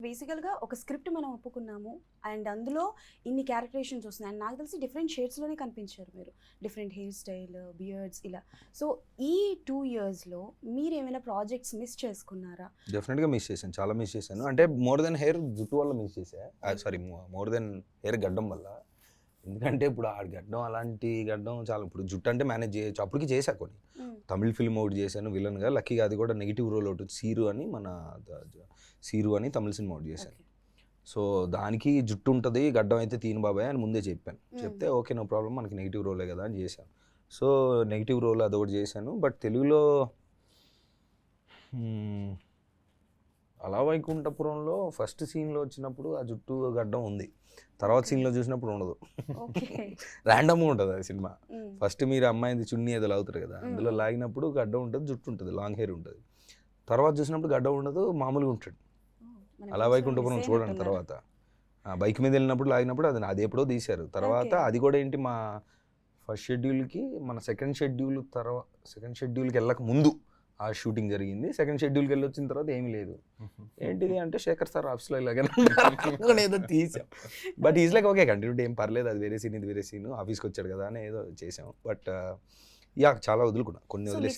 బేసికల్గా ఒక స్క్రిప్ట్ మనం ఒప్పుకున్నాము అండ్ అందులో ఇన్ని క్యారెక్టరేషన్స్ వస్తున్నాయి అండ్ నాకు తెలిసి డిఫరెంట్ షేడ్స్లోనే కనిపించారు మీరు, డిఫరెంట్ హెయిర్ స్టైల్, బియర్డ్స్ ఇలా. సో ఈ 2 yearsలో మీరు ఏమైనా ప్రాజెక్ట్స్ మిస్ చేసుకున్నారా? డెఫినెట్గా మిస్ చేశాను, చాలా మిస్ చేశాను. అంటే మోర్ దెన్ హెయిర్ జుట్టు వల్ల మిస్ చేశా, సారీ మోర్ దెన్ హెయిర్ గడ్డం వల్ల. ఎందుకంటే ఇప్పుడు ఆ గడ్డం అలాంటి గడ్డం చాలా, ఇప్పుడు జుట్టు అంటే మేనేజ్ చేయొచ్చు, అప్పటికి చేశా కొన్ని. తమిళ్ ఫిల్మ్ ఒకటి చేశాను విలన్గా, లక్కీగా అది కూడా నెగిటివ్ రోల్ ఒకటి, సీరు అని తమిళ సినిమా ఒకటి చేశాను. సో దానికి జుట్టు ఉంటుంది, గడ్డం అయితే తీను బాబాయ్ అని ముందే చెప్పాను. చెప్తే ఓకే నో ప్రాబ్లం, మనకి నెగిటివ్ రోలే కదా అని చేశాను. సో నెగిటివ్ రోల్ అదొకటి చేశాను. బట్ తెలుగులో అలా వైకుంఠపురంలో ఫస్ట్ సీన్లో వచ్చినప్పుడు ఆ జుట్టు గడ్డం ఉంది, తర్వాత సీన్లో చూసినప్పుడు ఉండదు. ర్యాండమ్గా ఉంటుంది అది సినిమా. ఫస్ట్ మీరు అమ్మాయిది చున్నీ ఏదో లాగుతారు కదా, అందులో లాగినప్పుడు గడ్డం ఉంటుంది, జుట్టు ఉంటుంది, లాంగ్ హెయిర్ ఉంటుంది. తర్వాత చూసినప్పుడు గడ్డం ఉండదు, మామూలుగా ఉంటాడు. అలా వైకుంఠపురం చూడండి. తర్వాత బైక్ మీద వెళ్ళినప్పుడు లాగినప్పుడు అది ఎప్పుడో తీశారు. తర్వాత అది కూడా ఏంటి, మా ఫస్ట్ షెడ్యూల్కి మన సెకండ్ షెడ్యూల్కి వెళ్ళక ముందు ఆ షూటింగ్ జరిగింది. సెకండ్ షెడ్యూల్కి వెళ్ళి వచ్చిన తర్వాత ఏమీ లేదు. ఏంటిది అంటే శేఖర్ సార్ ఆఫీస్లో ఇలాగే ఏదో తీసాం. But is like okay continuity ఏం పర్లేదు, అది వేరే సీన్ ఇది వేరే సీన్, ఆఫీస్కి వచ్చాడు కదా అని ఏదో చేసాం. బట్ యా చాలా వదులుకున్నా, కొన్ని వదిలేసాను.